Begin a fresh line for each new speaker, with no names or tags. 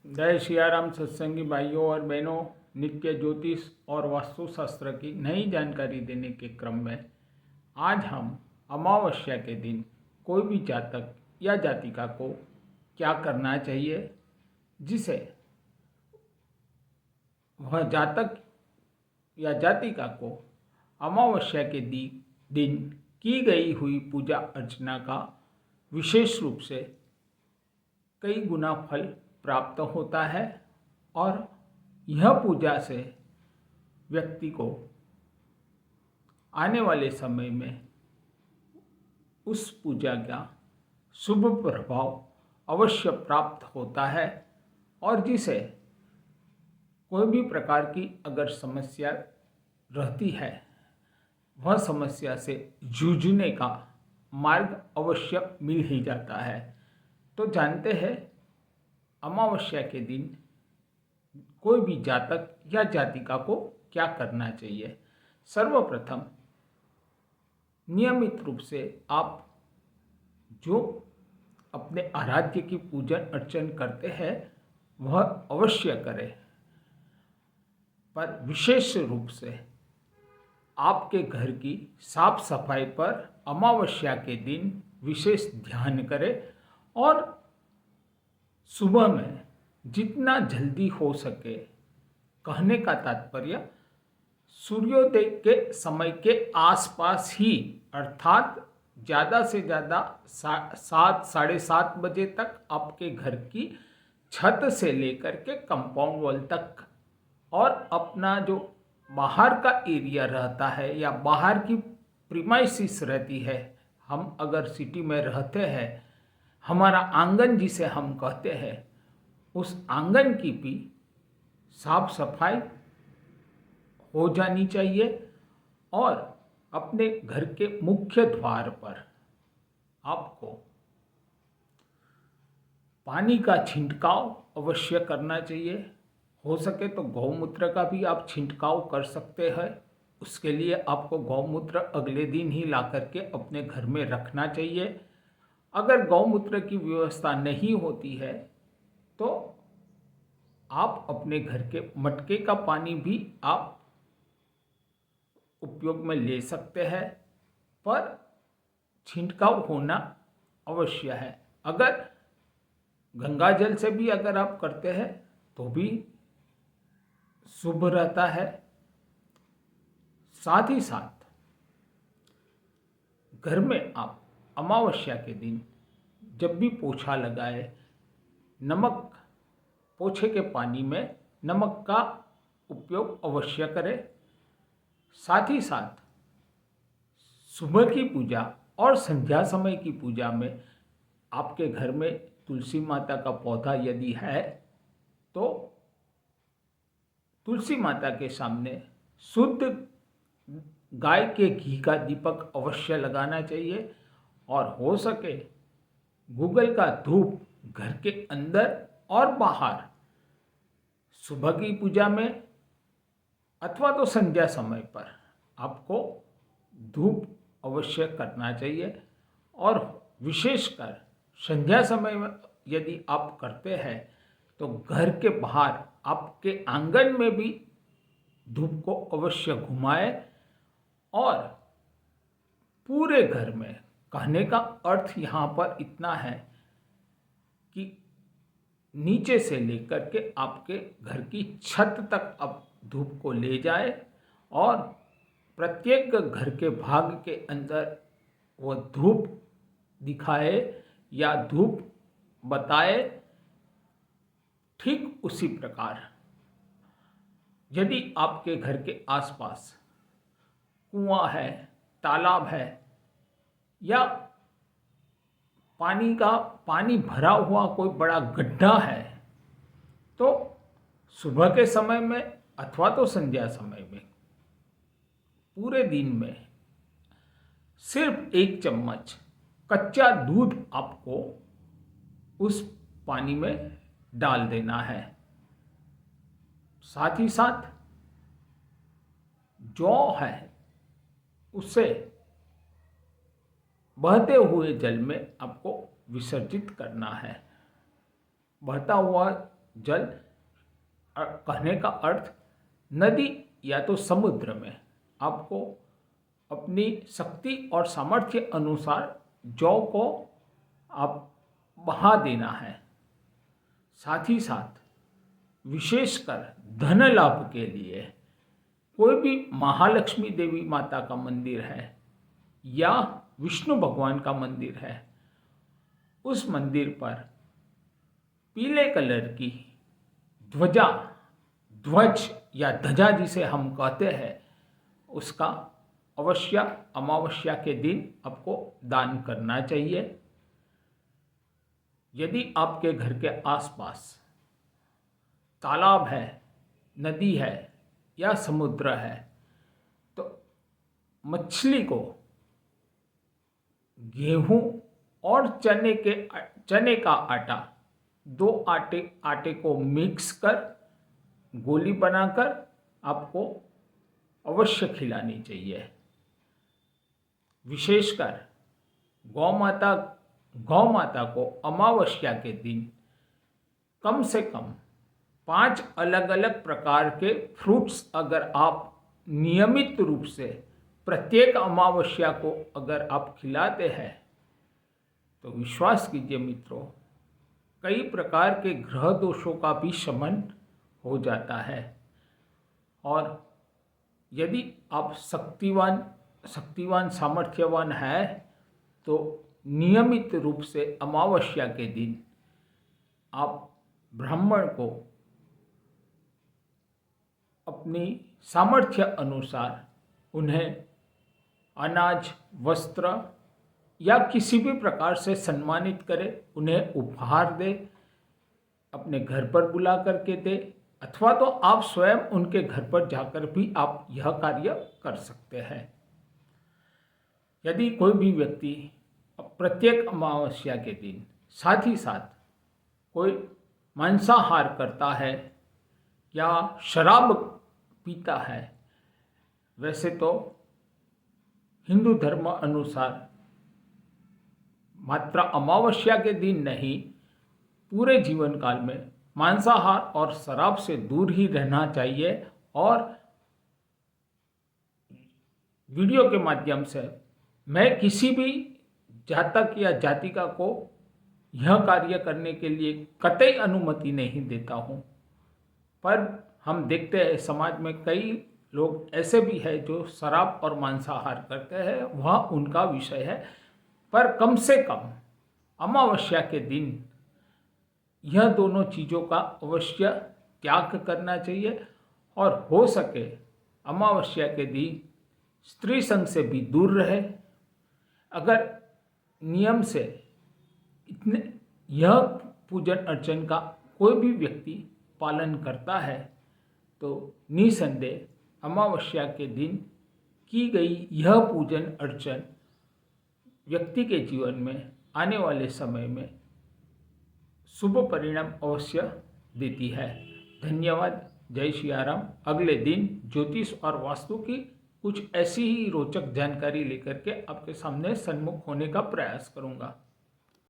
जय सियाराम सत्संगी भाइयों और बहनों। नित्य ज्योतिष और वास्तुशास्त्र की नई जानकारी देने के क्रम में आज हम अमावस्या के दिन कोई भी जातक या जातिका को क्या करना चाहिए जिसे वह जातक या जातिका को अमावस्या के दिन की गई हुई पूजा अर्चना का विशेष रूप से कई गुना फल प्राप्त होता है और यह पूजा से व्यक्ति को आने वाले समय में उस पूजा का शुभ प्रभाव अवश्य प्राप्त होता है और जिसे कोई भी प्रकार की अगर समस्या रहती है वह समस्या से जूझने का मार्ग अवश्य मिल ही जाता है। तो जानते हैं अमावस्या के दिन कोई भी जातक या जातिका को क्या करना चाहिए। सर्वप्रथम नियमित रूप से आप जो अपने आराध्य की पूजन अर्चन करते हैं वह अवश्य करें, पर विशेष रूप से आपके घर की साफ सफाई पर अमावस्या के दिन विशेष ध्यान करें और सुबह में जितना जल्दी हो सके, कहने का तात्पर्य सूर्योदय के समय के आसपास ही, अर्थात ज़्यादा से ज़्यादा 7 साढ़े 7 बजे तक आपके घर की छत से लेकर के कंपाउंड वॉल तक और अपना जो बाहर का एरिया रहता है या बाहर की प्रीमाइसिस रहती है, हम अगर सिटी में रहते हैं, हमारा आंगन जिसे हम कहते हैं, उस आंगन की भी साफ सफाई हो जानी चाहिए और अपने घर के मुख्य द्वार पर आपको पानी का छिंटकाव अवश्य करना चाहिए। हो सके तो गौमूत्र का भी आप छिंटकाव कर सकते हैं। उसके लिए आपको गौमूत्र अगले दिन ही ला करके अपने घर में रखना चाहिए। अगर गौमूत्र की व्यवस्था नहीं होती है तो आप अपने घर के मटके का पानी भी आप उपयोग में ले सकते हैं, पर छिंटकाव होना अवश्य है। अगर गंगा जल से भी अगर आप करते हैं तो भी शुभ रहता है। साथ ही साथ घर में आप अमावस्या के दिन जब भी पोछा लगाए, नमक पोछे के पानी में नमक का उपयोग अवश्य करें। साथ ही साथ सुबह की पूजा और संध्या समय की पूजा में आपके घर में तुलसी माता का पौधा यदि है तो तुलसी माता के सामने शुद्ध गाय के घी का दीपक अवश्य लगाना चाहिए और हो सके गूगल का धूप घर के अंदर और बाहर सुबह की पूजा में अथवा तो संध्या समय पर आपको धूप अवश्य करना चाहिए। और विशेषकर संध्या समय में यदि आप करते हैं तो घर के बाहर आपके आंगन में भी धूप को अवश्य घुमाएं और पूरे घर में, कहने का अर्थ यहाँ पर इतना है कि नीचे से लेकर के आपके घर की छत तक आप धूप को ले जाए और प्रत्येक घर के भाग के अंदर वह धूप दिखाए या धूप बताए। ठीक उसी प्रकार यदि आपके घर के आसपास कुआं है, तालाब है या पानी भरा हुआ कोई बड़ा गड्ढा है तो सुबह के समय में अथवा तो संध्या समय में पूरे दिन में सिर्फ 1 चम्मच कच्चा दूध आपको उस पानी में डाल देना है। साथ ही साथ जौ है उसे बहते हुए जल में आपको विसर्जित करना है। बहता हुआ जल कहने का अर्थ नदी या तो समुद्र में आपको अपनी शक्ति और सामर्थ्य अनुसार जौ को आप बहा देना है। साथ ही साथ विशेषकर धन लाभ के लिए कोई भी महालक्ष्मी देवी माता का मंदिर है या विष्णु भगवान का मंदिर है, उस मंदिर पर पीले कलर की ध्वज या ध्वजा जिसे हम कहते हैं, उसका अवश्य अमावस्या के दिन आपको दान करना चाहिए। यदि आपके घर के आसपास तालाब है, नदी है या समुद्र है, तो मछली को गेहूं और चने का आटा, दो आटे को मिक्स कर गोली बनाकर आपको अवश्य खिलानी चाहिए। विशेषकर गौ माता को अमावस्या के दिन कम से कम 5 अलग अलग प्रकार के फ्रूट्स अगर आप नियमित रूप से प्रत्येक अमावस्या को अगर आप खिलाते हैं, तो विश्वास कीजिए मित्रों, कई प्रकार के ग्रह दोषों का भी शमन हो जाता है। और यदि आप शक्तिवान सामर्थ्यवान है, तो नियमित रूप से अमावस्या के दिन आप ब्राह्मण को अपनी सामर्थ्य अनुसार उन्हें अनाज, वस्त्र या किसी भी प्रकार से सम्मानित करें, उन्हें उपहार दे, अपने घर पर बुला करके दे, अथवा तो आप स्वयं उनके घर पर जाकर भी आप यह कार्य कर सकते हैं। यदि कोई भी व्यक्ति प्रत्येक अमावस्या के दिन साथ ही साथ कोई मांसाहार करता है या शराब पीता है, वैसे तो हिंदू धर्म अनुसार मात्र अमावस्या के दिन नहीं, पूरे जीवन काल में मांसाहार और शराब से दूर ही रहना चाहिए। और वीडियो के माध्यम से मैं किसी भी जातक या जातिका को यह कार्य करने के लिए कतई अनुमति नहीं देता हूँ, पर हम देखते हैं समाज में कई लोग ऐसे भी हैं जो शराब और मांसाहार करते हैं, वह उनका विषय है। पर कम से कम अमावस्या के दिन यह दोनों चीज़ों का अवश्य त्याग करना चाहिए। और हो सके अमावस्या के दिन स्त्री संग से भी दूर रहे। अगर नियम से यह पूजन अर्चन का कोई भी व्यक्ति पालन करता है, तो निसंदेह अमावस्या के दिन की गई यह पूजन अर्चन व्यक्ति के जीवन में आने वाले समय में शुभ परिणाम अवश्य देती है। धन्यवाद। जय सियाराम। अगले दिन ज्योतिष और वास्तु की कुछ ऐसी ही रोचक जानकारी लेकर के आपके सामने सन्मुख होने का प्रयास करूंगा।